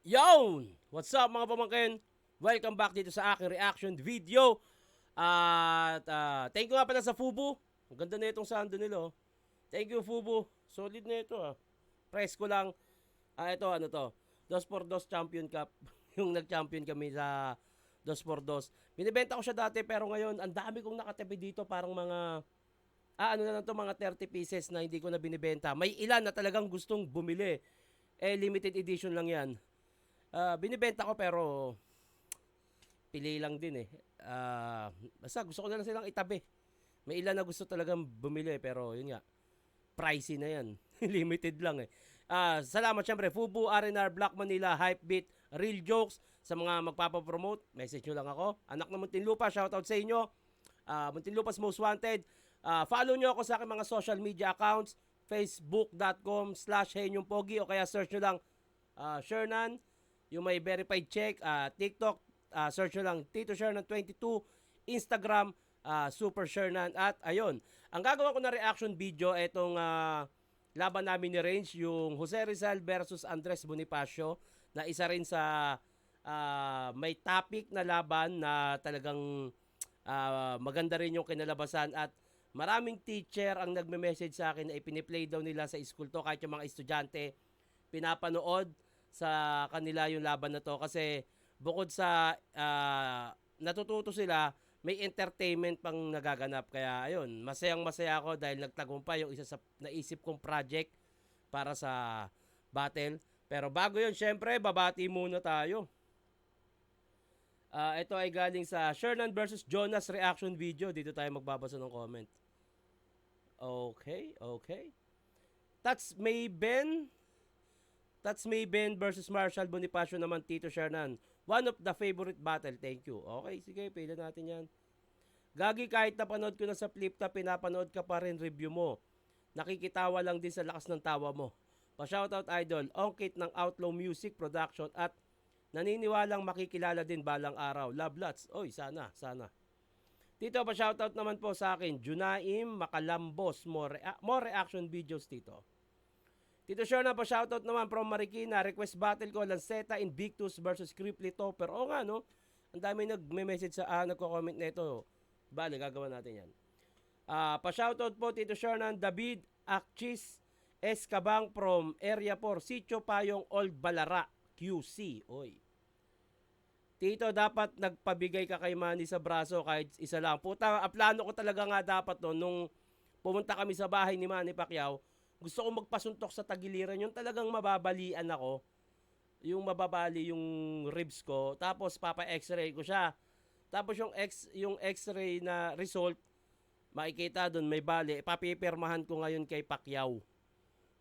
Yon! What's up mga pamangkin? Welcome back dito sa aking reaction video. At thank you nga pala sa Fubu. Ang ganda na itong sando nila. Oh. Thank you Fubu. Solid na ito ah. Price ko lang. Ito ano to. 2x2 Champion Cup. Yung nag-champion kami sa 2x2. Binibenta ko siya dati pero ngayon ang dami kong nakatabi dito. Parang mga ano na lang to, mga 30 pieces na hindi ko na binibenta. May ilan na talagang gustong bumili. Limited edition lang yan. Binibenta ko pero pili lang din eh. Basta gusto ko na lang silang itabi. May ilan na gusto talagang bumili pero yun nga, pricey na yan. Limited lang eh. Salamat syempre Fubu, RNR, Black Manila, Hypebeat, Real Jokes sa mga magpapapromote. Message nyo lang ako. Anak ng Muntinlupa, shoutout sa inyo. Muntinlupa's Most Wanted. Follow nyo ako sa aking mga social media accounts. Facebook.com/HeyNyongPogi o kaya search nyo lang Shernan, yung may verified check. TikTok, search nyo lang Tito Shernan 22. Instagram, Super Shernan. At ayun, ang gagawa ko na reaction video, itong laban namin ni Range, yung Jose Rizal versus Andres Bonifacio, na isa rin sa may topic na laban na talagang maganda rin yung kinalabasan. At maraming teacher ang nagme-message sa akin na ipiniplay daw nila sa school to, kahit yung mga estudyante pinapanood sa kanila yung laban na to, kasi bukod sa natututo sila, may entertainment pang nagaganap. Kaya ayun, masayang masaya ako dahil nagtagumpay yung isa sa naisip kong project para sa battle. Pero bago yun, syempre babati muna tayo. Ito ay galing sa Shernan versus Jonas reaction video. Dito tayo magbabasa ng comment. Okay. That's Mayben versus Marshall Bonifacio naman, Tito Shernan. One of the favorite battle. Thank you. Okay, sige, pila natin yan. Gagi, kahit napanood ko na sa flip top, pinapanood ka pa rin review mo. Nakikitawa lang din sa lakas ng tawa mo. Pa-shoutout idol, Ongkit ng Outlaw Music Production at naniniwalang makikilala din balang araw. Love lots. Oy, sana. Tito, pa-shoutout naman po sa akin, Junaim Makalambos. More reaction videos, Tito. Tito Sherna, pa-shoutout naman from Marikina. Request battle ko, Lanceta Invictus versus Cripply Topper. O nga, no? Ang dami nagme-message sa nagko-comment na ito. Bale, gagawa natin yan. Pa-shoutout po, Tito Sherna, David Akchis Escabang from Area 4, Sitio Payong, Old Balara, QC. Oy. Tito, dapat nagpabigay ka kay Manny sa braso kahit isa lang. Puta, plano ko talaga nga dapat no, nung pumunta kami sa bahay ni Manny Pacquiao, gusto ko magpasuntok sa tagiliran. Yung talagang mababalian ako. Yung mababali yung ribs ko. Tapos papa-x-ray ko siya. Tapos yung x-ray na result, makikita doon may bali. Papipirmahan ko ngayon kay Pacquiao.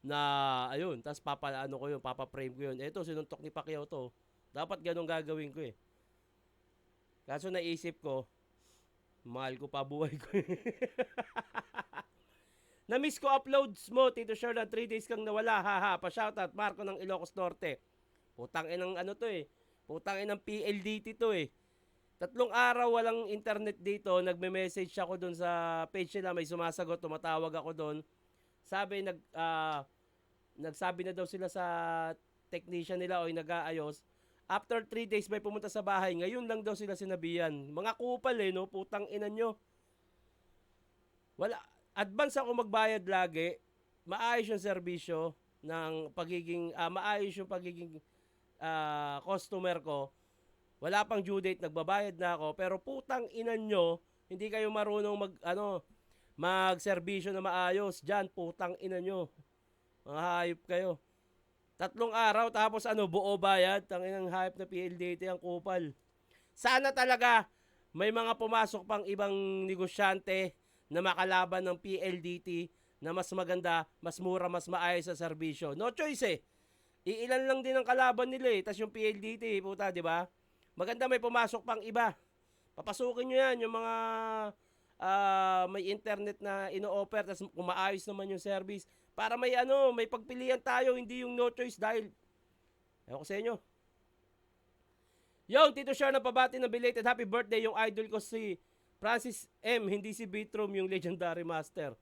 Na ayun, tapos papa-frame ko yun. Ito, sinuntok ni Pacquiao to. Dapat ganun gagawin ko eh. Kaso naisip ko, mahal ko pa buhay ko. Na-miss ko uploads mo, Tito Sherna. 3 days kang nawala. Haha, pa-shoutout. Marco ng Ilocos Norte. Putang inang ano to eh. Putang inang PLDT to eh. 3 araw walang internet dito. Nagme-message ako doon sa page nila. May sumasagot. Tumatawag ako doon. Sabi, nagsabi na daw sila sa technician nila o nag-aayos. After 3 days may pumunta sa bahay. Ngayon lang daw sila sinabihan. Mga kupal eh, no? Putang ina nyo. Wala. Advance ako magbayad lagi. Maayos yung serbisyo ng pagiging, maayos yung pagiging customer ko. Wala pang due date, nagbabayad na ako. Pero putang ina nyo, hindi kayo marunong mag-serbisyo na maayos. Diyan, putang ina nyo. Mga hayop kayo. 3 araw tapos buo bayad. Tanginang hype na PLDT ang kupal. Sana talaga may mga pumasok pang ibang negosyante na makalaban ng PLDT na mas maganda, mas mura, mas maayos sa serbisyo. No choice eh. Iilan lang din ang kalaban nila eh. Tapos yung PLDT, puta, di ba? Maganda may pumasok pang iba. Papasukin nyo yan, yung mga may internet na ino-offer, tapos kung maayos naman yung service. Para may pagpilian tayo, hindi yung no choice dahil, ewan ko sa inyo. Yo, Tito Sherna, pabati na belated happy birthday yung idol ko si Francis M, hindi si Bitrom, yung legendary master.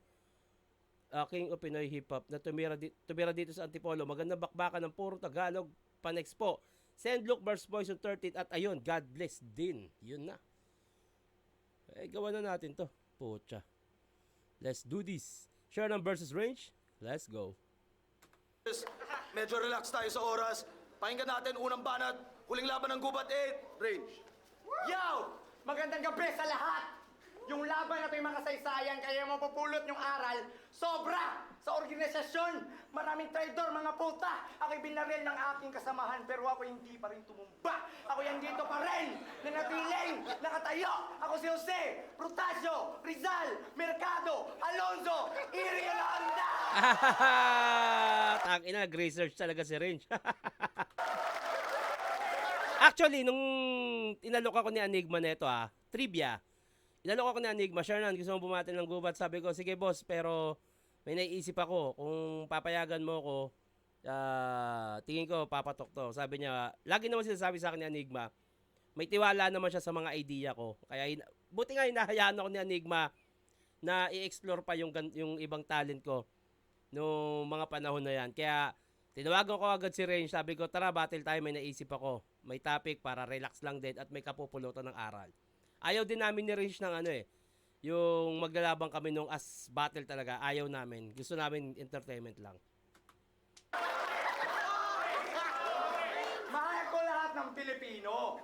King of Pinoy Hip Hop na tumira dito sa Antipolo. Magandang bakbakan ng puro Tagalog, Panex po. Sendlook vs Poison 13 at ayun, God bless din. Yun na. Eh, gawa na natin to. Pucha. Let's do this. Shernan versus Range. Let's go. Medyo relax tayo sa oras. Pakinggan natin unang banat. Huling laban ng Gubat 8. Range. Yo! Magandang gabi sa lahat! Yung laban na ito'y makasaysayan, kaya mapupulot yung aral. Sobra! Sa organisasyon, maraming traidor, mga puta! Ako'y binaril ng aking kasamahan, pero ako hindi pa rin tumumba. Ako yan dito pa rin, nanatiling, nakatayo. Ako si Jose, Protasio, Rizal, Mercado, Alonzo, Iri Yolanda! Tangina, research talaga si Range. Actually, nung inalok ako ni Enigma neto trivia. Inalok ako ni Enigma, Shernan, gusto mong bumati ng Gubat. Sabi ko, sige boss, pero may naiisip ako. Kung papayagan mo ko, tingin ko papatok to. Sabi niya, lagi naman sinasabi sa akin ni Enigma, may tiwala naman siya sa mga idea ko. Kaya, buti nga hinahayaan ako ni Enigma na i-explore pa yung ibang talent ko noong mga panahon na yan. Kaya, tinawagan ko agad si Range. Sabi ko, tara, battle tayo, may naisip ako. May topic para relax lang din at may kapupulutan ng aral. Ayaw din namin ni Range ng yung maglalabang kami nung as battle talaga. Ayaw namin. Gusto namin entertainment lang. Mahal ko lahat ng Pilipino.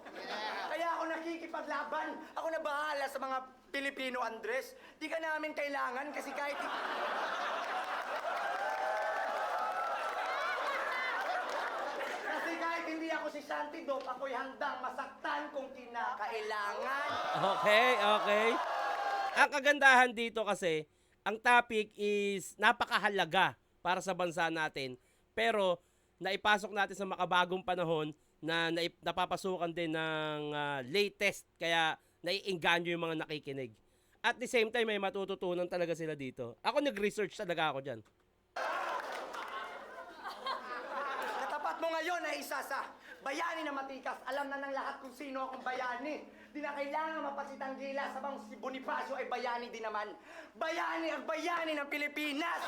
Kaya ako nakikipaglaban. Ako na bahala sa mga Pilipino, Andres. Di ka namin kailangan kasi kahit... Kasi kahit hindi ako si Shanty Dog, ako'y handang masaktan kung kinakailangan. Okay. Ang kagandahan dito kasi, ang topic is napakahalaga para sa bansa natin. Pero, naipasok natin sa makabagong panahon na napapasukan din ng latest. Kaya, naiinganyo yung mga nakikinig. At the same time, may matututunan talaga sila dito. Ako nag-research talaga ako dyan. Katapat mo ngayon ay isa sa bayani na matikas. Alam na ng lahat kung sino akong bayani. Di na kailangan mapasitang gila sabang si Bonifacio ay bayani din naman. Bayani ang bayani ng Pilipinas!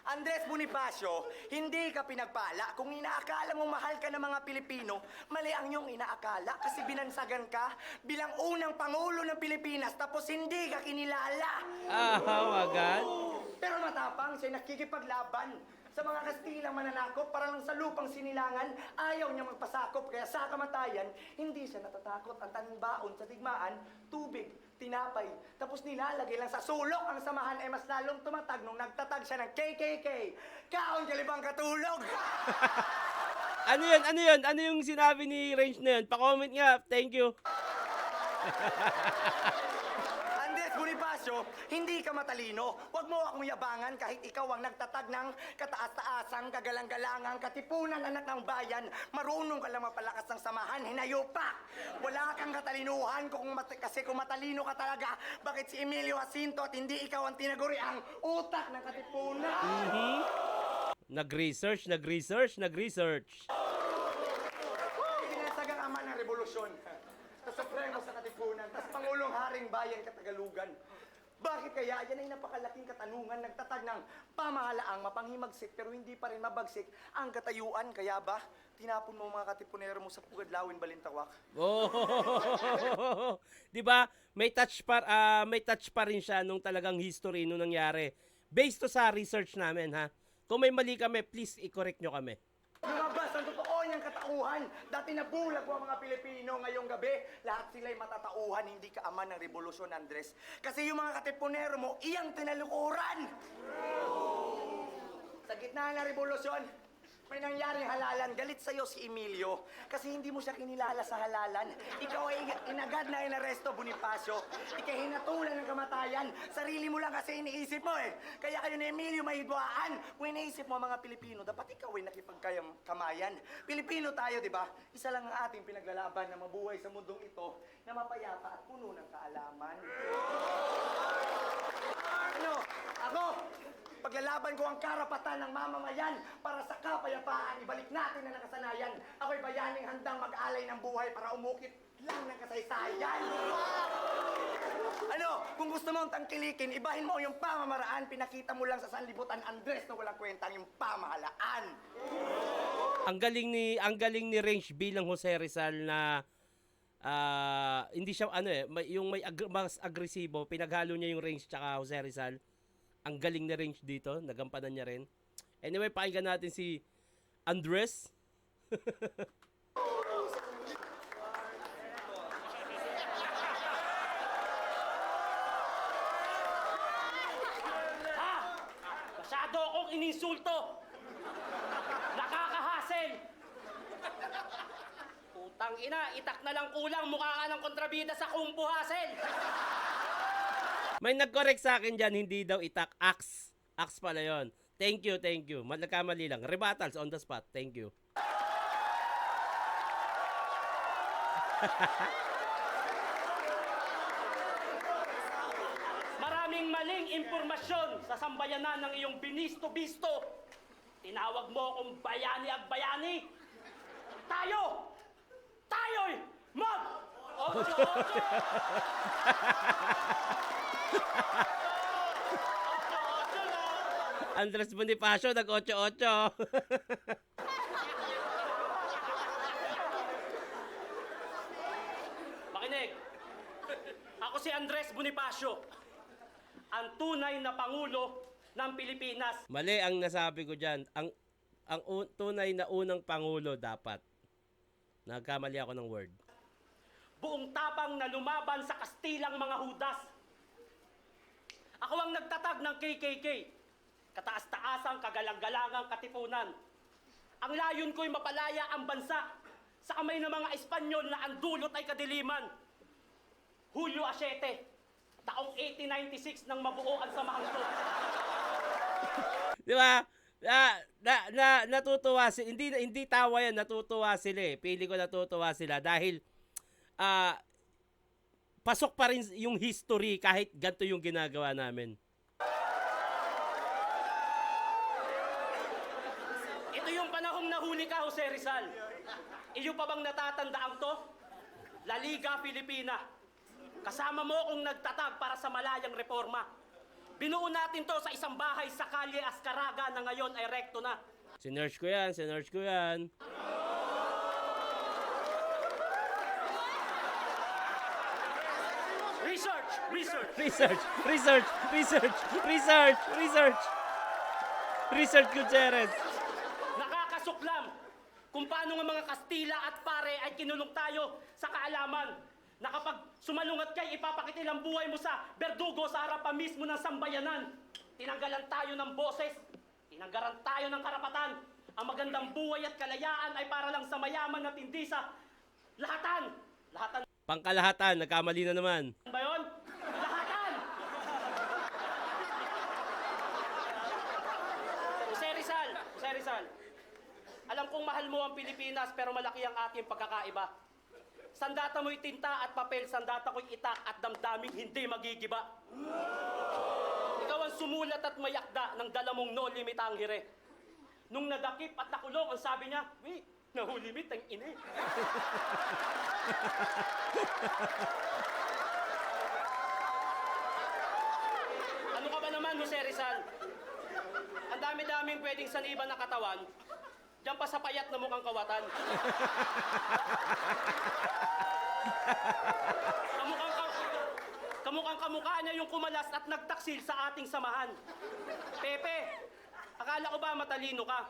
Andres Bonifacio, hindi ka pinagpala. Kung inaakala mong mahal ka ng mga Pilipino, mali ang iyong inaakala kasi binansagan ka bilang unang Pangulo ng Pilipinas tapos hindi ka kinilala. Agad. Pero matapang siya nakikipaglaban sa mga Kastilang mananakop para lang sa lupang sinilangan. Ayaw niya magpasakop kaya sa kamatayan, hindi siya natatakot. Ang tanging baon sa digmaan, tubig, tinapay. Tapos nilalagay lang sa sulok ang samahan ay mas lalong tumatag nung nagtatag siya ng KKK. Kaon kalibang katulog! Ano yun? Ano yung sinabi ni Range na yun? Pa-comment nga. Thank you. Andres Bonifacio, hindi ka matalino. Huwag mo akong yabangan kahit ikaw ang nagtatag ng kataas-taasang, kagalang-galangang, katipunan anak ng bayan. Marunong ka lang mapalakas ng samahan, hinayo pa. Wala kang katalinuhan kasi kung matalino ka talaga, bakit si Emilio Jacinto at hindi ikaw ang tinaguri ang utak ng katipunan? Nag-research. Ibinasagang ama ng revolusyon. Sa Supremo sa Katipunan, tas Pangulong Haring Bayan Katagalugan. Bakit kaya yan ay napakalaking katanungan, nagtatag ng pamahalaang mapanghimagsik pero hindi pa rin mabagsik ang katayuan. Kaya ba, tinapon mo mga katipunero mo sa Pugadlawin, Balintawak? Oh. 'Di ba? May touch pa rin siya nung talagang history nung nangyari. Based to sa research namin Kung may mali kami, please i-correct nyo kami. Lumabas ang totoo niyang katauhan. Dati nabulag ko ang mga Pilipino ngayong gabi. Lahat sila'y matatauhan, hindi ka ama ng revolusyon, Andres. Kasi yung mga katipunero mo, iyang tinalukuran. Sa gitna ng revolusyon, may nangyaring halalan. Galit sa'yo si Emilio kasi hindi mo siya kinilala sa halalan. Ikaw ay inagad na inaresto, Bonifacio. Ika'y hinatulan ng kamatayan. Sarili mo lang kasi iniisip mo Kaya kayo ni Emilio may hidwaan. Kung iniisip mo mga Pilipino, dapat ikaw ay nakipagkamayan. Pilipino tayo, di ba? Isa lang ang ating pinaglalaban na mabuhay sa mundong ito na mapayapa at puno ng kaalaman. Ako, paglalaban ko ang karapatan ng mamamayan para sa kapayapaan, ibalik natin na nakasanayan. Ako'y bayaning handang mag-alay ng buhay para umukit lang ng kasaysayan. Ano, kung gusto mong tangkilikin, ibahin mo yung pamamaraan, pinakita mo lang sa sanlibutan Andres na walang kwentang yung pamahalaan. Ang galing ni Range bilang Jose Rizal na hindi siya mas agresibo, pinaghalo niya yung Range tsaka Jose Rizal. Ang galing ni Range dito, nagampanan niya rin. Anyway, pakinggan natin si Andres. Ha? Masyado akong ininsulto. Nakakahassle. Putang ina, itak na lang kulang, mukha ka ng kontrabida sa kumpo hassle. May nag-correct sa akin dyan, hindi daw itak, axe. Axe pala yon. Thank you, thank you. Nagkamali lang. Rebuttals on the spot. Thank you. Maraming maling impormasyon sa sambayanan ng iyong binisto-bisto. Tinawag mo akong bayani at bayani. Tayo'y mag! Ocho! Andres Bonifacio, nag-8-8. Makinig. Ako si Andres Bonifacio, ang tunay na Pangulo ng Pilipinas. Mali ang nasabi ko dyan. Tunay na unang Pangulo dapat. Nagkamali ako ng word. Buong tapang na lumaban sa Kastilang mga Hudas. Ako ang nagtatag ng KKK. Kataas-taasang, kagalang-galangang katipunan. Ang layon ko'y mapalaya ang bansa sa kamay ng mga Espanyol na ang dulot ay kadiliman. Hulyo 7, taong 1896 nang mabuo ang samahang to. Di ba? Natutuwa sila. Hindi tawa yan, natutuwa sila eh. Pili ko natutuwa sila dahil pasok pa rin yung history kahit ganito yung ginagawa namin. Ito yung panahong nahuli ka, Jose Rizal. Iyo pa bang natatandaan to? La Liga Filipina. Kasama mo kung nagtatag para sa malayang reforma. Binuo natin to sa isang bahay sa Kalye Ascaraga na ngayon ay rekto na. Sinerge ko yan. Research Gutierrez. Nakakasuklam kung paano nga mga Kastila at Pare ay kinulong tayo sa kaalaman na kapag sumalungat kay ipapakiti ang buhay mo sa berdugo sa harapan mismo ng sambayanan. Tinanggalan tayo ng boses, tinanggalan tayo ng karapatan. Ang magandang buhay at kalayaan ay para lang sa mayaman at hindi sa lahatan. Lahatan Pangkalahatan, nagkamali na naman. ba yun? Lahatan! Jose Rizal, alam kong mahal mo ang Pilipinas pero malaki ang ating pagkakaiba. Sandata mo'y tinta at papel, sandata ko'y itak at damdaming hindi magigiba. Ikaw ang sumulat at mayakda ng dala mong no limit ang hire. Nung nadakip at nakulong, ang sabi niya, "Wait, nahulimit ang ine." Ano ka ba naman, Jose Rizal? Ang dami-daming pwedeng saniban na katawan, diyan pa sa payat na mukhang kawatan. Kamukhang kamukha niya yung kumalas at nagtaksil sa ating samahan. Pepe, akala ko ba matalino ka?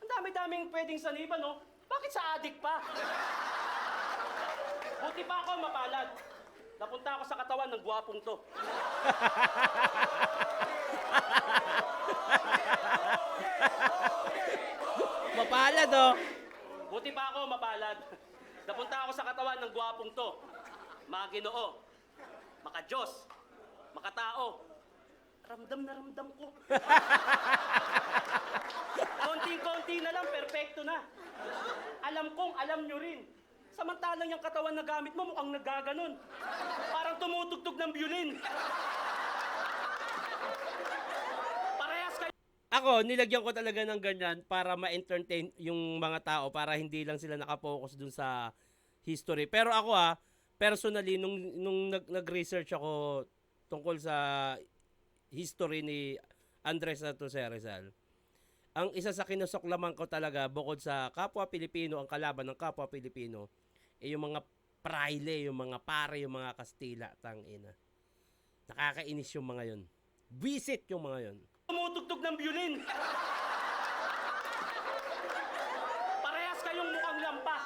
Ang dami-daming pwedeng saniban, no? Bakit sa adik pa? Buti pa ako mapalad. Napunta ako sa katawan ng gwapong to. Mapalad oh. Buti pa ako mapalad. Napunta ako sa katawan ng gwapong to. Maginoo, maka-Diyos, makatao. Ramdam na ramdam ko. Konting-konti na lang, perfecto na. Alam kong alam nyo rin. Samantalang yung katawan na gamit mo mukhang nagaganon. Parang tumutugtog ng violin. Parehas kayo. Ako, nilagyan ko talaga ng ganyan para ma-entertain yung mga tao para hindi lang sila nakapokus dun sa history. Pero ako personally, nung nag-research ako tungkol sa history ni Andres Santos Rizal, ang isa sa kinusuklaman ko talaga, bukod sa kapwa Pilipino, ang kalaban ng kapwa Pilipino, yung mga praile, yung mga pare, yung mga Kastila, tangina. Nakakainis yung mga yun. Visit yung mga yun. Tumutugtog ng violin. Parehas kayong mukhang lampa.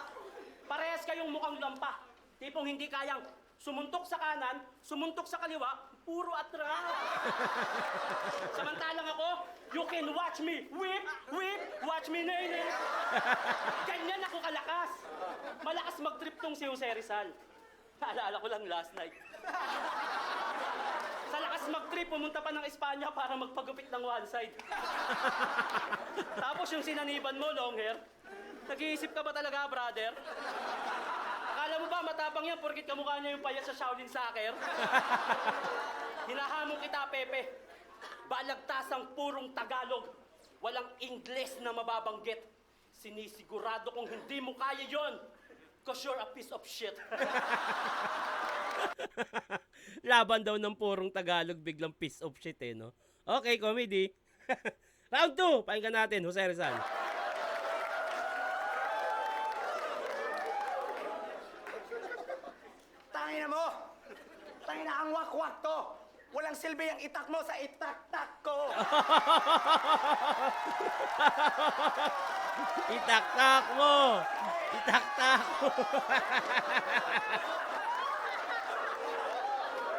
Parehas kayong mukhang lampa. Tipong hindi kayang sumuntok sa kanan, sumuntok sa kaliwa, puro atras. Samantalang ako, you can watch me whip, whip, watch me nene. Ganyan ako kalakas. Malakas mag-trip tong si Jose Rizal. Naalala ko lang last night. Sa lakas mag-trip, pumunta pa ng Espanya para magpagupit ng one side. Tapos yung sinaniban mo, long hair, nag-iisip ka ba talaga, brother? Akala mo ba matapang yan porkit kamukha niya yung payat sa Shaolin Soccer? Hinahamon kita, Pepe. Balagtasang purong Tagalog. Walang Ingles na mababanggit. Sinisigurado kong hindi mo kaya yon. Cause you're a piece of shit. Laban daw ng purong Tagalog, biglang piece of shit eh, no? Okay, comedy. Round 2, pakinggan natin, Jose Rizal. Tangina mo! Tangina ang wakwak to! Walang silbi ang itak mo sa itak-tak ko! Itaktak mo! Itaktak mo!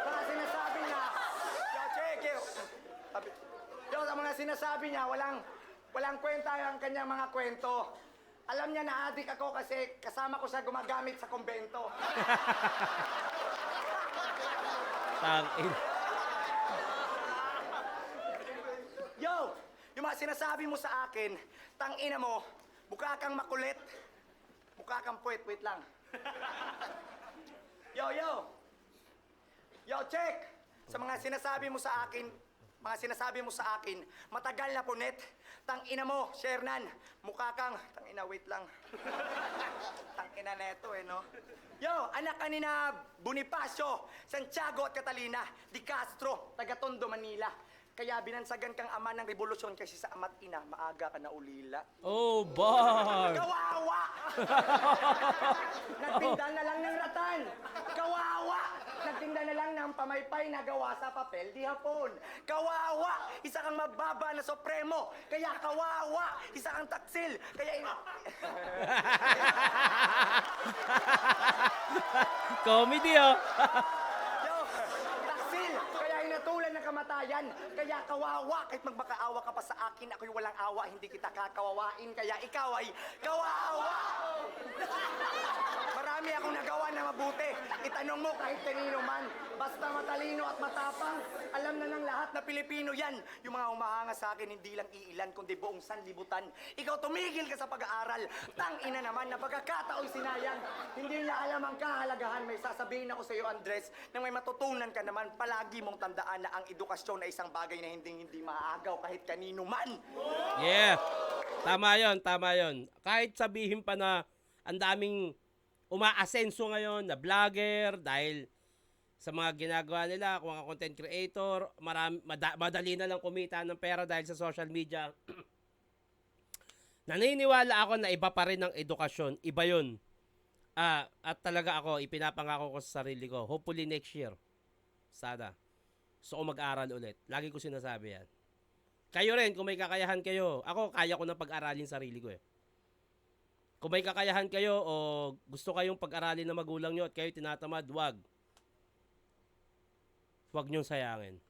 Mga sinasabi niya, yo, check yo. Yo, sa mga sinasabi niya, walang kwenta ang kanyang mga kwento. Alam niya na adik ako kasi kasama ko siya gumagamit sa kumbento. Tangin. Yo, yung mga sinasabi mo sa akin, tangina mo, mukha kang makulit. Mukha kang puwet, wait lang. Yo, yo. Yo, check. Sa mga sinasabi mo sa akin, matagal na punit. Tangina mo, Shernan, mukha kang, tangina, wait lang. Tangina neto eh, no? Yo, anak ka ni na Bonifacio, Santiago at Catalina, Di Castro, taga Tondo, Manila. Kaya binansagan kang ama ng revolusyon kasi sa ama't ina, maaga ka na ulila. Oh, bar! Kawawa! Nagtinda na lang ng ratan. Kawawa! Nagtinda na lang ng pamaypay na gawa sa papel di hapon. Kawawa! Isa kang mababa na supremo. Kaya kawawa! Isa kang taksil. Kaya Comedy, oh! Yo, taksil! Kaya inatulan ng kamatayan. Kaya kawawa! Kahit magmakaawa ka pa sa akin, ako'y walang awa, hindi kita kakawawain. Kaya ikaw ay kawawa! Marami akong nagawa na mabuti. Itanong mo kahit kanino man. Basta matalino at matapang, alam na ng lahat na Pilipino yan. Yung mga humahanga sa akin, hindi lang iilan, kundi buong sanlibutan. Ikaw tumigil ka sa pag-aaral. Tangina naman na pagkakatao'y sinayang. Hindi niya alam ang kahalagahan. May sasabihin ako sa iyo, Andres, na may matutunan ka naman. Palagi mong tandaan na ang edukasyon ay isang bagay na hindi maaagaw kahit kanino man. Yeah. Tama yon, tama yon. Kahit sabihin pa na ang daming umaasenso ngayon na vlogger dahil sa mga ginagawa nila, kung mga content creator, madali na lang kumita ng pera dahil sa social media. Naniniwala ako na iba pa rin ang edukasyon. Iba yun. At talaga ako, ipinapangako ko sa sarili ko. Hopefully next year. Sana. So, mag-aral ulit. Lagi ko sinasabi yan. Kayo rin, kung may kakayahan kayo. Ako, kaya ko na pag-aralin sarili ko eh. Kung may kakayahan kayo o gusto kayong pag-aralin ng magulang nyo at kayo tinatamad, wag. Wag nyong sayangin.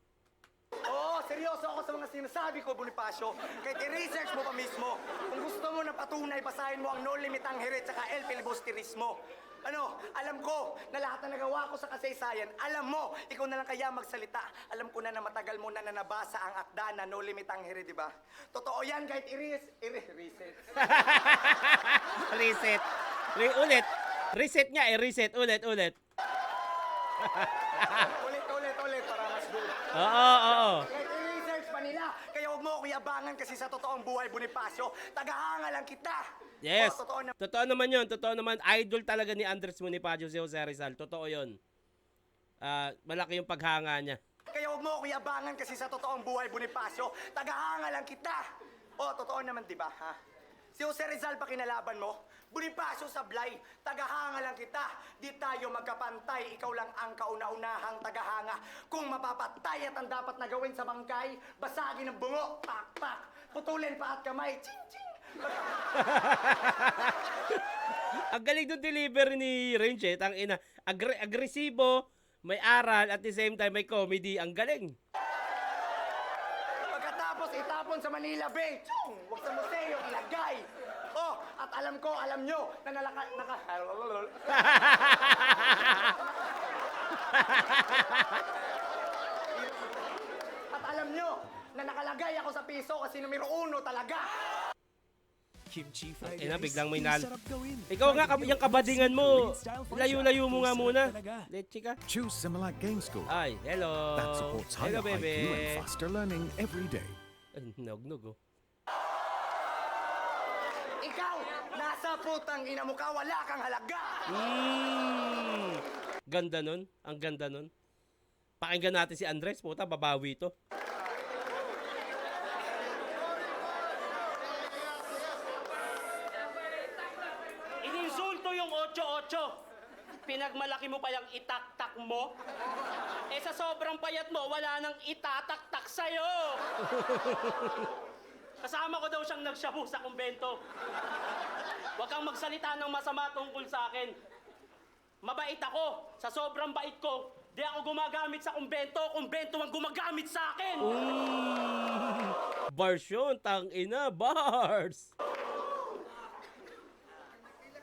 Oo, seryoso ako sa mga sinasabi ko, Bonifacio. Kahit i-research mo pa mismo. Kung gusto mo na patunay, basahin mo ang No Limit ang Hirit saka El Filibusterismo. Ano, alam ko na lahat na nagawa ko sa kasaysayan, alam mo, ikaw na lang kaya magsalita. Alam ko na matagal mo na nabasa ang akda na No Limit ang Hirit, di ba? Totoo yan kahit i-reset. Reset. Ulit. Reset nga eh, reset. Ulit. ulit, para mas good. Oo. Kahit i-research pa nila, kaya huwag mo ako yabangan kasi sa totoong buhay, Bonifacio, tagahanga lang kita. Yes. Oh, totoo na. Totoo naman yun. Totoo naman. Idol talaga ni Andres Bonifacio si Jose Rizal. Totoo yun. Malaki yung paghanga niya. Kaya huwag mo ako yabangan kasi sa totoong buhay, Bonifacio, tagahanga lang kita. Oh, totoo naman, di ba, ha? Si Jose Rizal pa kinalaban mo? Bonifacio Sablay, tagahanga lang kita. Di tayo magkapantay, ikaw lang ang kauna-unahang tagahanga. Kung mapapatay at ang dapat na gawin sa bangkay, basagin ang bungo, pak, pak, putulin pa at kamay, ching, ching. Ang galing ng delivery ni Range, tangina. Agresibo, may aral, at the same time may comedy. Ang galing. Pagkatapos itapon sa Manila Bay, tsung, huwag sa museo ilagay. Oh, at alam ko, alam nyo, na At alam nyo, na nakalagay ako sa piso kasi numero 1 talaga. Kimchi fried Ina, rice, biglang may sarap gawin. Ikaw nga, Fried yung kabadingan mo. Korean style for Layo-layo Japan. mo nga Sarap muna. talaga. Leche ka. Choose Similac Game School. Ay, hello. That supports Hello, higher baby. IQ and faster learning every day. Nog-nog, oh. Ikaw, nasa putang ina mo ka, wala kang halaga. Ganda nun. Ang ganda nun. Pakinggan natin si Andres. Puta, babawi to. Ininsulto yung 8-8. Pinagmalaki mo pa yung itaktak mo. Eh sa sobrang payat mo, wala nang itataktak sa'yo. Kasama ko daw siyang nagshabu sa kumbento. Huwag kang magsalita ng masama tungkol sa akin. Mabait ako. Sa sobrang bait ko, di ako gumagamit sa kumbento. Kumbento ang gumagamit sa akin. Bars yun. Tangina. Bars.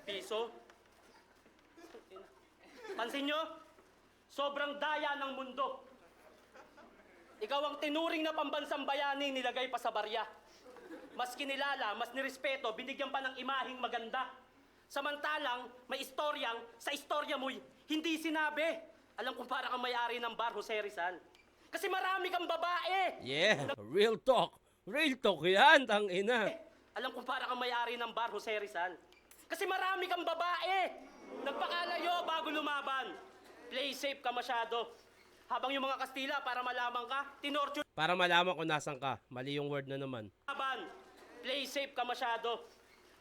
Piso? Pansin nyo? Sobrang daya ng mundo. Ikaw ang tinuring na pambansang bayani, nilagay pa sa barya. Mas kinilala, mas nirespeto, binigyan pa ng imaheng maganda. Samantalang, may istoryang, sa istorya mo'y hindi sinabi. Alam kong para kang may-ari ng bar, Jose Rizal. Kasi marami kang babae. Yeah. Real talk. Real talk yan. Tangina. Alam kong para kang may-ari ng bar, Jose Rizal. Kasi marami kang babae. Nagpakalayo bago lumaban. Play safe ka masyado. Habang yung mga Kastila, para malaman ka, tinorture Para malaman kung nasan ka. Mali yung word na naman. laban. Play safe ka masyado.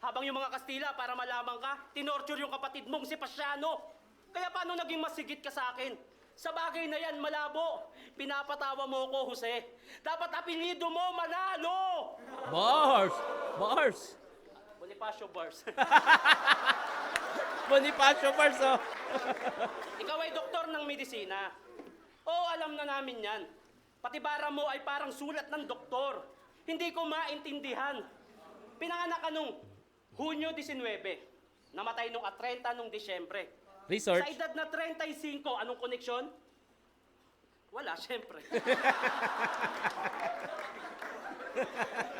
Habang yung mga Kastila, para malaman ka, tinorture yung kapatid mong si Pasiano. Kaya paano naging masigit ka sa akin? Sa bagay na yan, malabo. Pinapatawa mo ko, Jose. Dapat apelido mo, Manalo! Bars. Bars. Bonifacio Bars. Bonifacio Bars, oh. Ikaw ay doktor ng medisina. Oo, alam na namin yan. Pati bara mo ay parang sulat ng doktor. Hindi ko maintindihan. Pinanganak ka nung Hunyo 19. Namatay nung 30 nung Disyembre. Research. Sa edad na 35, anong koneksyon? Wala, syempre.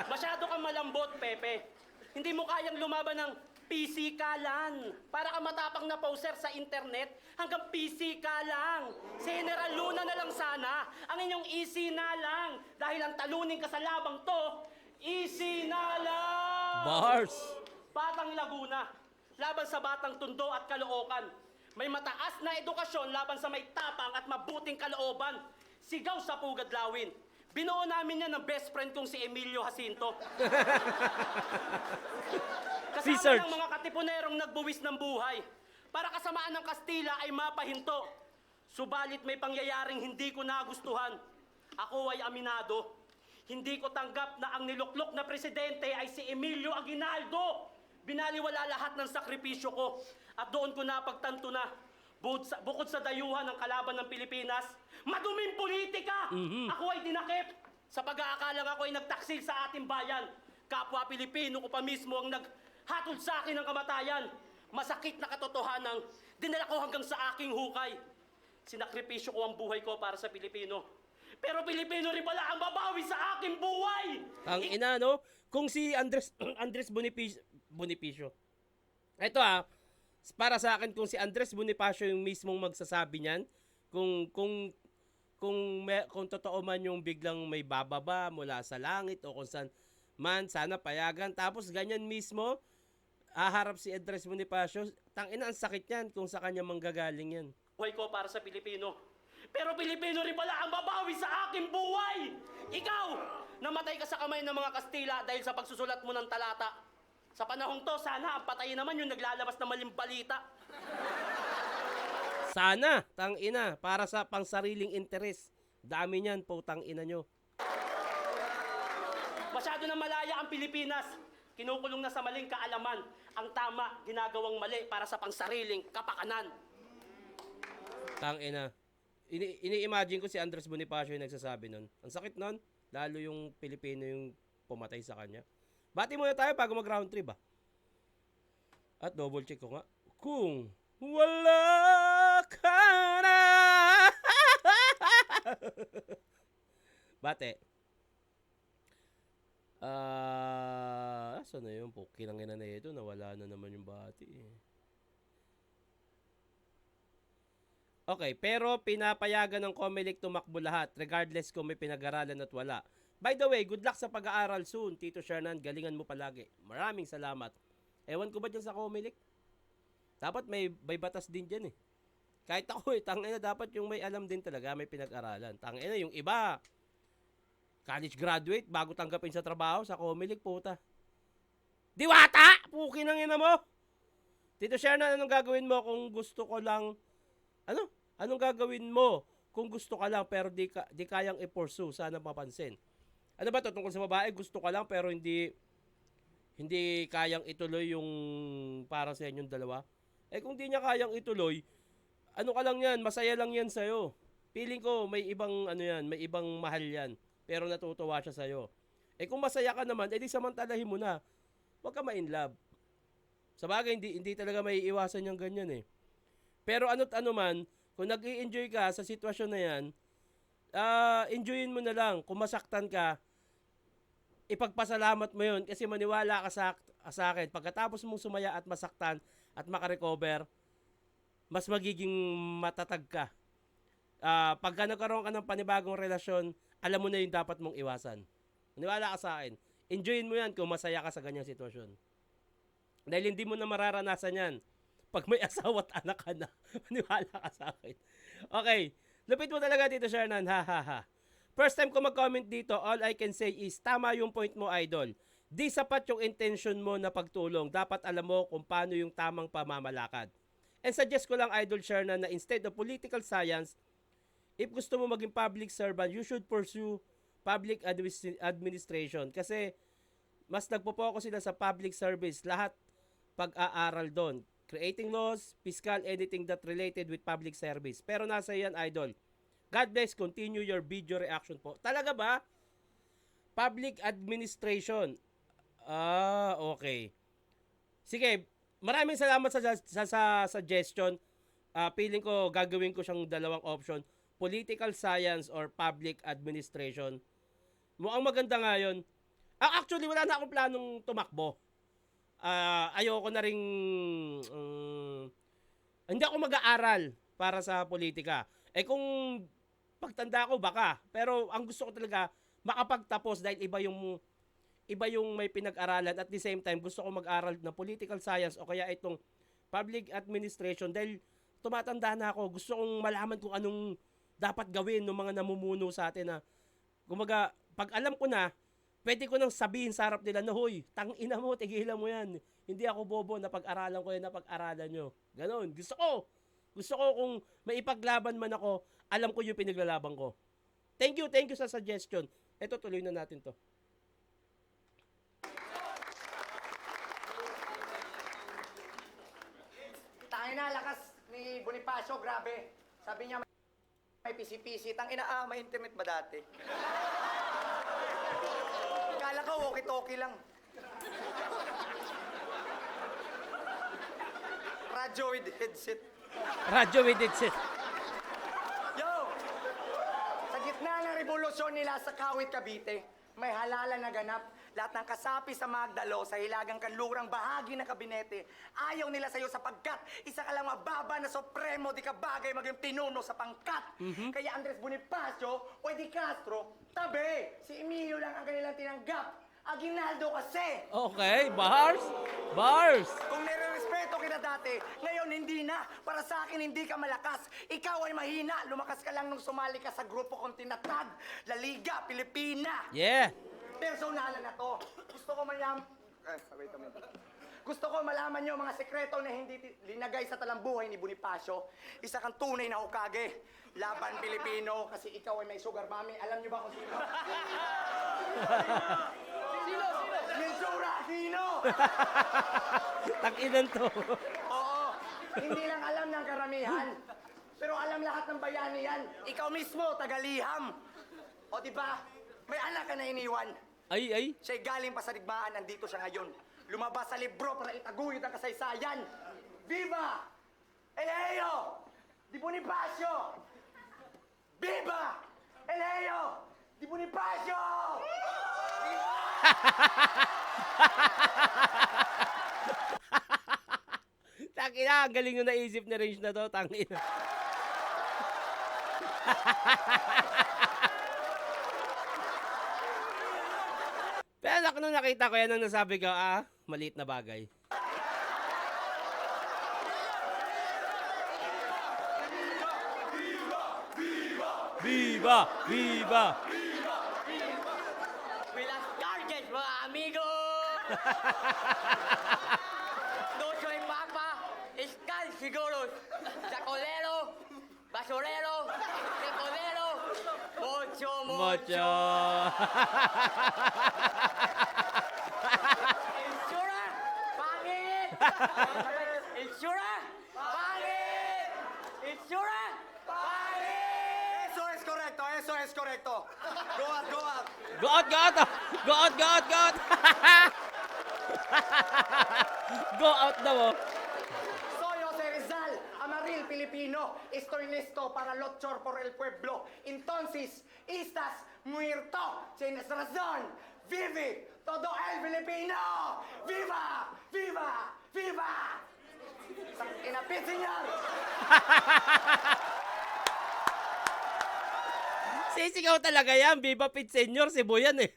Masyado kang malambot, Pepe. Hindi mo kayang lumaban ng PC ka lang. Para ka matapang na poser sa internet, hanggang PC ka lang. Si General Luna na lang sana, ang inyong easy na lang. Dahil ang talunin ka sa labang to, easy na lang! Bars. Batang Laguna, laban sa Batang Tondo at Caloocan. May mataas na edukasyon laban sa may tapang at mabuting kalooban. Sigaw sa Pugad Lawin. Binuo namin yan ng best friend kong si Emilio Jacinto. Kasama Research. ng mga katipunerong nagbuwis ng buhay. Para kasamaan ng Kastila ay mapahinto. Subalit may pangyayaring hindi ko nagustuhan. Ako ay aminado. Hindi ko tanggap na ang niluklok na presidente ay si Emilio Aguinaldo. Binaliwala lahat ng sakripisyo ko. At doon ko napagtanto na bukod sa dayuhan ng kalaban ng Pilipinas, maduming politika! Ako ay dinakip. Sa pag-aakalang ako ay nagtaksil sa ating bayan. Kapwa Pilipino ko pa mismo ang naghatol sa akin ng kamatayan. Masakit na katotohanan, dinala ko hanggang sa aking hukay. Sinakripisyo ko ang buhay ko para sa Pilipino. Pero Pilipino rin pala ang babawi sa aking buhay! Ang ina, no? Kung si Andres Bonifacio. Ito para sa akin, kung si Andres Bonifacio yung mismong magsasabi niyan, kung totoo man yung biglang may bababa mula sa langit o kung saan man, sana payagan. Tapos ganyan mismo, aharap si Andres Bonifacio, tangina ang sakit yan kung sa kanya manggagaling yan. buhay ko para sa Pilipino. Pero Pilipino rin pala ang babawi sa aking buhay! Ikaw! Namatay ka sa kamay ng mga Kastila dahil sa pagsusulat mo ng talata. Sa panahong to, sana ang patayin naman yung naglalabas ng maling balita. Sana, tangina, para sa pangsariling interes. Dami niyan, putang ina nyo. Masyado na malaya ang Pilipinas. Kinukulong na sa maling kaalaman. Ang tama, ginagawang mali para sa pangsariling kapakanan. Tangina. Ini-imagine ko si Andres Bonifacio yung nagsasabi nun. Ang sakit nun, lalo yung Pilipino yung pumatay sa kanya. Bati muna tayo bago mag-round 3 ba? At double check ko nga. Kung wala ka na. Bate. Saan na yun? Kinang ina na ito. Nawala na naman yung bati. Okay, pero pinapayagan ng Comelec tumakbo lahat regardless kung may pinag-aralan at wala. By the way, good luck sa pag-aaral soon, Tito Shernan. Galingan mo palagi. Maraming salamat. Ewan ko ba dyan sa Comelec? Dapat may batas din dyan eh. Kahit ako tangina dapat yung may alam din talaga, may pinag-aralan. Tangina yung iba, college graduate, bago tanggapin sa trabaho, sa Comelec, puta. Diwata! Puki ng ina mo! Tito Shernan, anong gagawin mo kung gusto ko lang, Anong gagawin mo kung gusto ka lang pero di kayang i-pursue? Sana mapansin. Ano ba to? Tungkol sa babae, gusto ka lang pero hindi kayang ituloy yung para sa inyong dalawa? Eh kung di niya kayang ituloy, ano ka lang yan, masaya lang yan sa'yo. Feeling ko may ibang may ibang mahal yan. Pero natutuwa siya sa'yo. Eh kung masaya ka naman, edi samantalahin mo na. Huwag ka ma-in love. Sa bagay, hindi talaga may iwasan yung ganyan eh. Pero ano't ano man, kung nag-i-enjoy ka sa sitwasyon na yan, enjoyin mo na lang. Kung masaktan ka, ipagpasalamat mo yun kasi maniwala ka sa akin. Pagkatapos mong sumaya at masaktan at makarecover, mas magiging matatag ka. Pagka nagkaroon ka ng panibagong relasyon, alam mo na yung dapat mong iwasan. Maniwala ka sa akin. Enjoyin mo yan kung masaya ka sa ganyang sitwasyon. Dahil hindi mo na mararanasan yan pag may asawa at anak ka na. Maniwala ka sa akin. Okay. Lupit mo talaga dito, Shernan. Ha, ha, ha. First time ko mag-comment dito, all I can say is, tama yung point mo, idol. Di sapat yung intention mo na pagtulong. Dapat alam mo kung paano yung tamang pamamalakad. And suggest ko lang, idol Shernan, na instead of political science, if gusto mo maging public servant, you should pursue public administration. Kasi, mas nagpo-focus sila sa public service. Lahat pag-aaral doon. Creating laws, fiscal, anything that related with public service. Pero nasa yan, idol. God bless, continue your video reaction po. Talaga ba? Public administration. Okay. Sige, maraming salamat sa suggestion. Feeling ko, gagawin ko siyang dalawang option. Political science or public administration. Mukhang maganda nga yun. Actually, wala na akong planong tumakbo. Ayoko na ring hindi ako mag-aaral para sa politika. Eh kung pagtanda ko baka, pero ang gusto ko talaga makapagtapos dahil iba yung may pinag-aralan at the same time gusto ko mag-aral ng political science o kaya itong public administration dahil tumatanda na ako. Gusto kong malaman kung anong dapat gawin ng mga namumuno sa atin na kumaga pag alam ko na pwede ko nang sabihin sa harap nila na, hoy, tangina mo, tigilan mo yan. Hindi ako bobo, napag-aralan ko yan, napag-aralan nyo. Ganon. Gusto ko kung may ipaglaban man ako, alam ko yung pinaglalaban ko. Thank you sa suggestion. Ito, tuloy na natin to. Tangina, lakas ni Bonifacio, grabe. Sabi niya may pisi-pisi. Tangina, may internet ba dati? Kala ko, walkie-talkie lang. Radyo with headset. Radyo with headset. Yo! Sa gitna ng revolusyon nila sa Kawit, Cavite, may halalan na ganap. Lahat ng kasapi sa Magdalo, sa hilagang kanlurang bahagi ng kabinete, ayaw nila sa'yo sapagkat isa ka lang mababa na supremo, di ka bagay maging pinuno sa pangkat. Kaya Andres Bonifacio o di Castro, tabi! Si Emilio lang ang kanilang tinanggap. Aguinaldo kasi. Okay, bars. Bars. Kung nire-respeto kita dati, ngayon hindi na. Para sa akin, hindi ka malakas. Ikaw ay mahina. Lumakas ka lang nung sumali ka sa grupo kong tinatag. La Liga, Pilipina. Yeah. Personalan na to. Gusto ko malaman... wait a minute. Gusto ko malaman nyo mga sekreto na hindi linagay sa talambuhay ni Bonifacio. Isa kang tunay na Hokage. Laban Pilipino kasi ikaw ay may sugar mommy. Alam nyo ba kung sino? Sino? Mensura Aquino! Takinan to. Oo. Hindi lang alam ng karamihan. Pero alam lahat ng bayani yan. Ikaw mismo, tagaliham. O di ba? May anak ka na iniwan. Ay. Siya'y galing pa sa digmaan, nandito siya ngayon. Lumabas sa libro para itaguyod ang kasaysayan. Viva! Eleo! Di Bonifacio! Viva! Eleo! Di Bonifacio! Takina, ang galing nung naisip na range na to. Tangina. Pero nung nakita ko yan, ang nasabi ko, maliit na bagay. Viva! Viva! Buenas tardes, mga amigo! No soy papa, escal seguros. Sacolero, basurero, tecolero, mucho, Mocho! Insura, pangit! Insura, pangit! Insura, pangit! Eso es correcto. Go out, go out. Go out! Go out! Go out! Go out! Go out! Go out daw, oh. Soy Jose Rizal, amaril Pilipino. Estoy listo para luchar por el pueblo. Entonces, estás muerto. Tienes razón. Vive todo el Filipino. Viva! Viva! Viva! Inapit, señor! Sisigaw talaga yan. Viva Pit Senior, Cebu yan eh.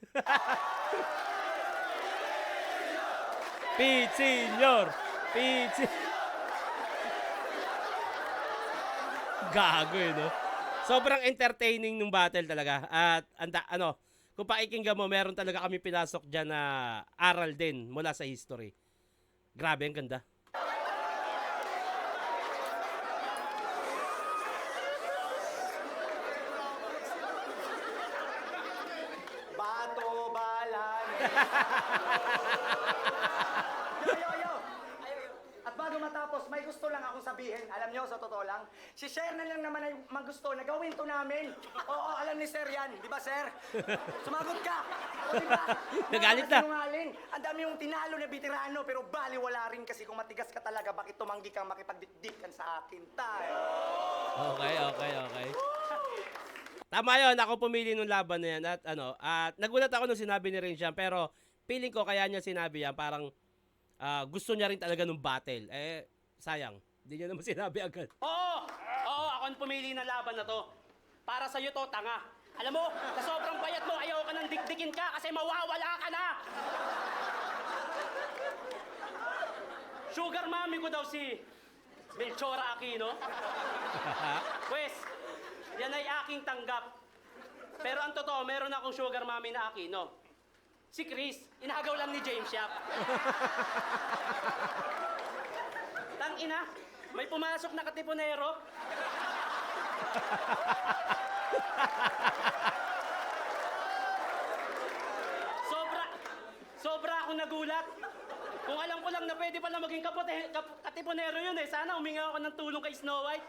Pit Senior! Pit Gago eh, no? Sobrang entertaining nung battle talaga. At kung pakikinggan mo, meron talaga kami pinasok dyan na aral din mula sa history. Grabe, ang ganda. Bato balan. Yo. At bago matapos, may gusto lang akong sabihin. Alam nyo, sa totoo lang, si Sir na lang naman ay magusto na gawin to namin. Oo, alam ni Sir yan. Di ba, Sir? Sumagot ka. O, di ba? Nagalit na. Sinungaling. Ang dami yung tinalo na veterano, pero baliwala rin kasi kung matigas ka talaga, bakit tumanggi kang makipagdikdikan sa akin, tayo? Okay. Tama yun, ako pumili nung laban na yan at nagulat ako nung sinabi ni Rin siya, pero feeling ko kaya niya sinabi yan, parang gusto niya rin talaga nung battle. Sayang, hindi niya naman sinabi agad. Oo, ako ang pumili ng laban na to. Para sa'yo to, tanga. Alam mo, sa sobrang bayat mo, ayaw ka nang dikdikin ka kasi mawawala ka na. Sugar mommy ko daw si Melchora Aquino. Pwes, yan ay aking tanggap. Pero ang totoo, meron akong sugar mommy na Aquino. Si Chris, inagaw lang ni James Yap. Tangina, may pumasok na katipunero. Sobra akong nagulat. Kung alam ko lang na pwede pala maging katipunero yun eh. Sana huminga ako ng tulong kay Snow White.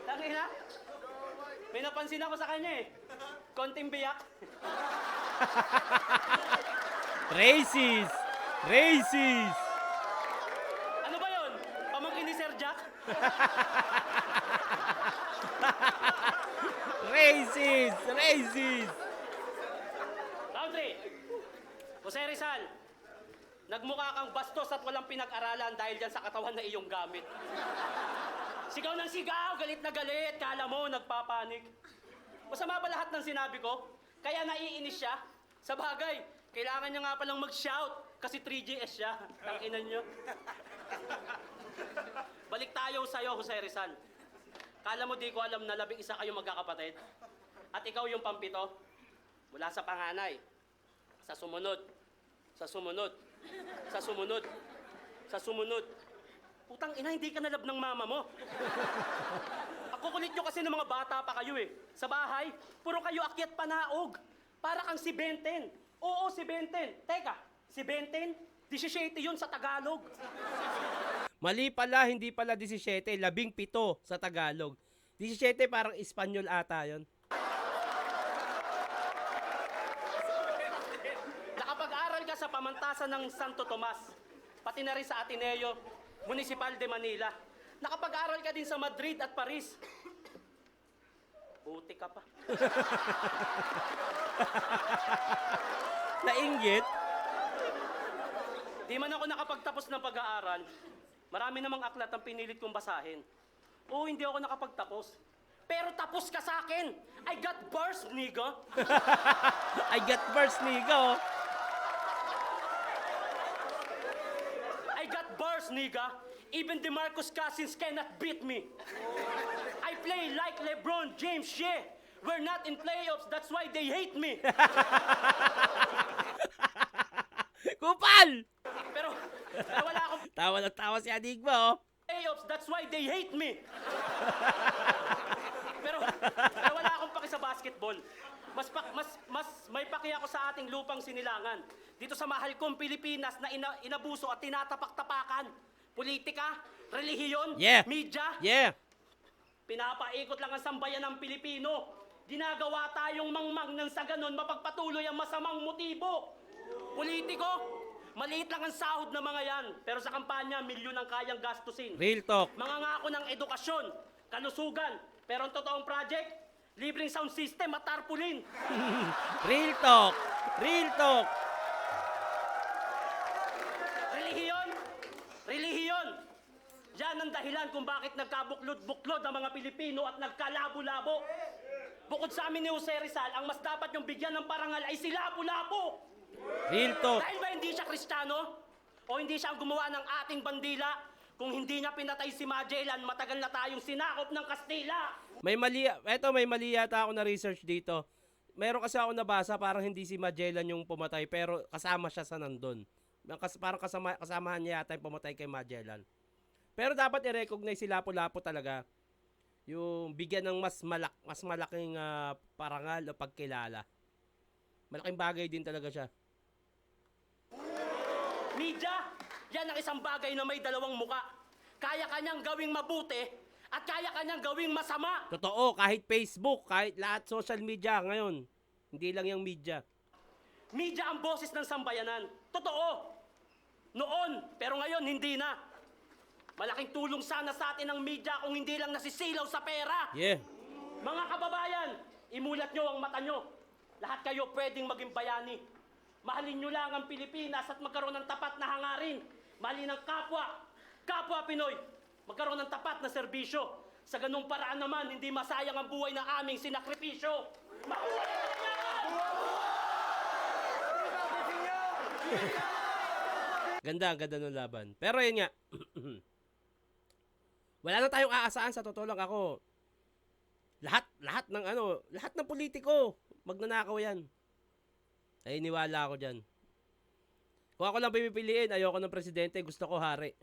Tangina, may napansin ako sa kanya eh. Konting biyak. Racist! Racist! Ano ba yun? Pamangkin ni Sir Jack? Racist! Racist! Round 3. Jose Rizal, nagmukha kang bastos at walang pinag-aralan dahil dyan sa katawan na iyong gamit. Sigaw ng sigaw, galit na galit. Kala mo, nagpapanik. Masama ba lahat ng sinabi ko? Kaya naiinis siya? Sa bagay, kailangan niya nga palang mag-shout kasi 3GS siya. Tanginan niyo. Balik tayo sa'yo, Jose Rizal. Kala mo di ko alam na 11 kayo magkakapatid? At ikaw yung pampito? Mula sa panganay, sa sumunod, sa sumunod, sa sumunod, sa sumunod. Putang ina, hindi ka nalab ng mama mo. Ang kukulit nyo kasi ng mga bata pa kayo eh. Sa bahay, puro kayo akyat panaog. Para kang si Benten. Oo, si Benten. Teka, si Benten, 17 yun sa Tagalog. Mali pala, hindi pala 17, 17 sa Tagalog. 17 parang Espanyol ata yun. Nakapag-aral ka sa pamantasan ng Santo Tomas, pati na rin sa Ateneo Municipal de Manila. Nakapag-aral ka din sa Madrid at Paris. Buti ka pa. Nainggit? Di man ako nakapagtapos ng pag-aaral. Marami namang aklat ang pinilit kong basahin. Oo, hindi ako nakapagtapos. Pero tapos ka sa akin. I got bars, nigga. I got first nigga, oh. I got bars, nigga. Even DeMarcus Cousins cannot beat me. I play like LeBron James, yeah. We're not in playoffs, that's why they hate me. Kupal! Pero wala akong Tawa na tawa si Adigma, oh. playoffs, that's why they hate me. Pero wala akong paki sa basketball. Mas may paki ako sa ating lupang sinilangan. Dito sa mahal kong Pilipinas na inabuso at tinatapak-tapakan. Politika, relihiyon, Yeah. media, Yeah. pinapaikot lang ang sambayan ng Pilipino. Ginagawa tayong mangmang nang sa ganon mapagpatuloy ang masamang motibo. Politiko, maliit lang ang sahod ng mga yan. Pero sa kampanya, milyon ang kayang gastusin. Real talk. Mga ngako ng edukasyon, kalusugan. Pero ang totoong project, libreng sound system at tarpaulin. Real talk. Real talk. Relihiyon, relihiyon. Yan ang dahilan kung bakit nagkabuklod-buklod ang mga Pilipino at nagkalabo-labo. Bukod sa amin ni Jose Rizal, ang mas dapat yung bigyan ng parangal ay si Lapu-Lapu. Real talk. Dahil ba hindi siya Kristiyano? O hindi siya ang gumawa ng ating bandila? Kung hindi niya pinatay si Magellan, matagal na tayong sinakop ng Kastila. May mali yata ako na research dito. Meron kasi ako nabasa parang hindi si Magellan yung pumatay pero kasama siya sa nandun. Parang kasamahan niya yata yung pumatay kay Magellan. Pero dapat i-recognize si Lapu-Lapu talaga. Yung bigyan ng mas malaking parangal o pagkilala. Malaking bagay din talaga siya. Media, yan ang isang bagay na may dalawang muka. Kaya kanyang gawing mabuti at kaya kanyang gawing masama. Totoo, kahit Facebook, kahit lahat social media ngayon. Hindi lang yung media. Media ang boses ng sambayanan. Totoo. Noon, pero ngayon hindi na. Malaking tulong sana sa atin ang media kung hindi lang nasisilaw sa pera. Yeah. Mga kababayan, imulat nyo ang mata nyo. Lahat kayo pwedeng maging bayani. Mahalin nyo lang ang Pilipinas at magkaroon ng tapat na hangarin. Mahalin ang kapwa Pinoy. Magkaroon ng tapat na serbisyo. Sa ganung paraan naman, hindi masayang ang buhay ng aming sinakripisyo. Makuha niya! Ganda ng laban. Pero yun nga, wala na tayong aasahan sa totoo lang ako. Lahat ng politiko, magnanakaw yan. Ay, niwala ako dyan. Kung ako lang pipiliin, ayoko ng presidente, gusto ko hari.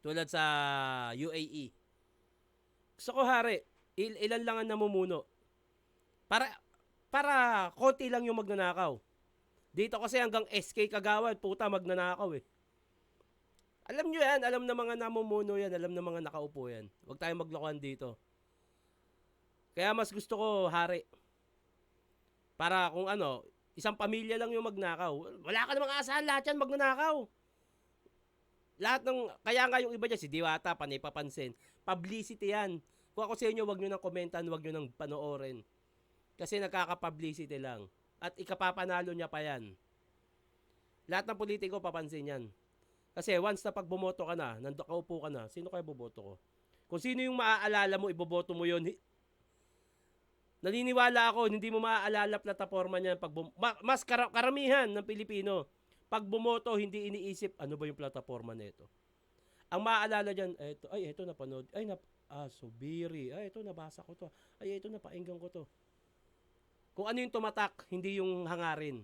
Tulad sa UAE. Gusto ko hari. Ilan lang ang namumuno. Para konti lang yung magnanakaw. Dito kasi hanggang SK Kagawad, puta magnanakaw eh. Alam nyo yan, alam na mga namumuno yan, alam na mga nakaupo yan. Huwag tayong maglokohan dito. Kaya mas gusto ko hari. Para kung isang pamilya lang yung magnakaw. Wala ka namang asahan, lahat yan magnanakaw. Kaya nga yung iba dyan, si Diwata, panay papansin. Publicity yan. Kung ako sa inyo, wag nyo nang komentan, wag nyo nang panoorin. Kasi nagkaka-publicity lang. At ikapapanalo niya pa yan. Lahat ng politiko papansin yan. Kasi once na pag bumoto ka na, nakaupo ka na, sino kaya boboto ko? Kung sino yung maaalala mo, iboboto mo yun. Naniniwala ako, hindi mo maaalala plataforma niyan pag mas karamihan ng Pilipino. Pag bumoto, hindi iniisip ano ba yung plataforma nito. Ang maaalala diyan, ito napanood. Subiri. Ito nabasa ko to. Ito napainggan ko to. Kung ano yung tumatak, hindi yung hangarin.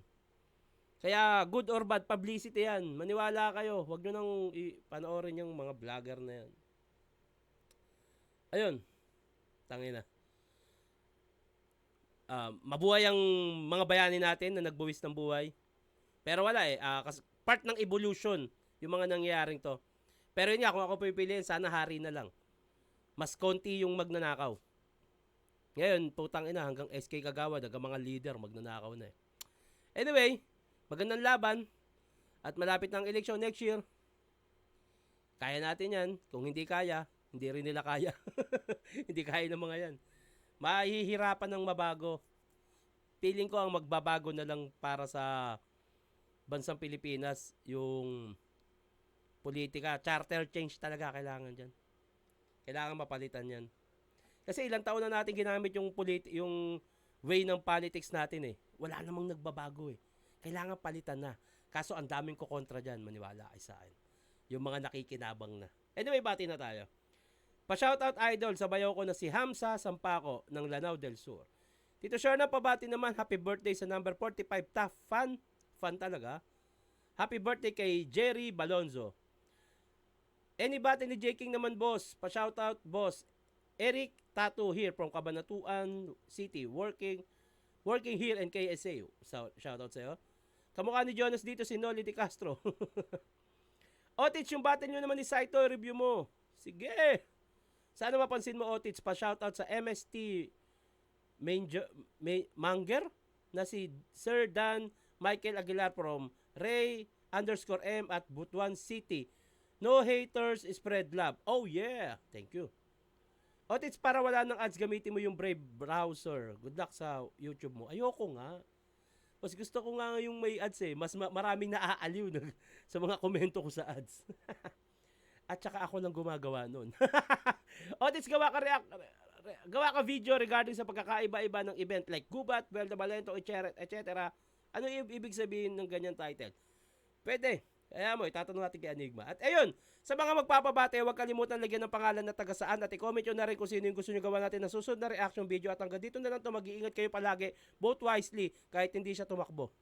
Kaya good or bad publicity yan. Maniwala kayo, huwag nyo nang panoorin yung mga vlogger na yan. Ayun. Tangina. Mabuhay ang mga bayani natin na nagbuwis ng buhay. Pero wala part ng evolution yung mga nangyayaring to. Pero yun nga, kung ako pipiliin, sana hari na lang. Mas konti yung magnanakaw. Ngayon, putang ina, hanggang SK Kagawad, hanggang mga leader, magnanakaw na eh. Anyway, magandang laban. At malapit ng election next year. Kaya natin yan. Kung hindi kaya, hindi rin nila kaya. Hindi kaya ng mga yan. Mahihirapan ng mabago. Feeling ko ang magbabago na lang para sa bansang Pilipinas yung politika. Charter change talaga kailangan dyan. Kailangan mapalitan yan. Kasi ilang taon na natin ginamit yung way ng politics natin eh. Wala namang nagbabago eh. Kailangan palitan na. Kaso ang daming kukontra dyan, maniwala kayo sa akin. Yung mga nakikinabang na. Anyway, bati na tayo. Pa-shoutout idol sa bayaw ko na si Hamza Sampaco ng Lanao del Sur. Tito Sherna, pabati naman, happy birthday sa number 45 tough fan. Fan talaga. Happy birthday kay Jerry Balonzo. Anybody ni J. King naman, boss. Pa-shoutout, boss. Eric Tattoo here from Cabanatuan City. Working here in KSA. So, shoutout sa'yo. Kamukha ni Jonas dito si Noli Di Castro. Otits, yung battle nyo naman ni Saito, review mo. Sige. Sana mapansin mo, Otits, pa-shoutout sa MST Manger na si Sir Dan Michael Aguilar from Ray_M at Butuan City. No haters, spread love. Oh yeah, thank you. Otits, para wala ng ads, gamitin mo yung Brave browser. Good luck sa YouTube mo. Ayoko nga. Mas gusto ko nga yung may ads eh. Mas maraming naaaliw sa mga komento ko sa ads. At saka ako lang gumagawa nun. Otits, gawa ka video regarding sa pagkakaiba-iba ng event like Gubat, Vuelta Valento, etc. Ano yung ibig sabihin ng ganyan title? Pwede. Kaya mo, itatanong natin kay Enigma. At ayun, sa mga magpapabate, huwag kalimutan lagyan ng pangalan na taga saan at i-comment nyo na rin kung sino yung gusto nyo gawa natin na susunod na reaction video. At hanggang dito na lang ito, mag-iingat kayo palagi, vote wisely, kahit hindi siya tumakbo.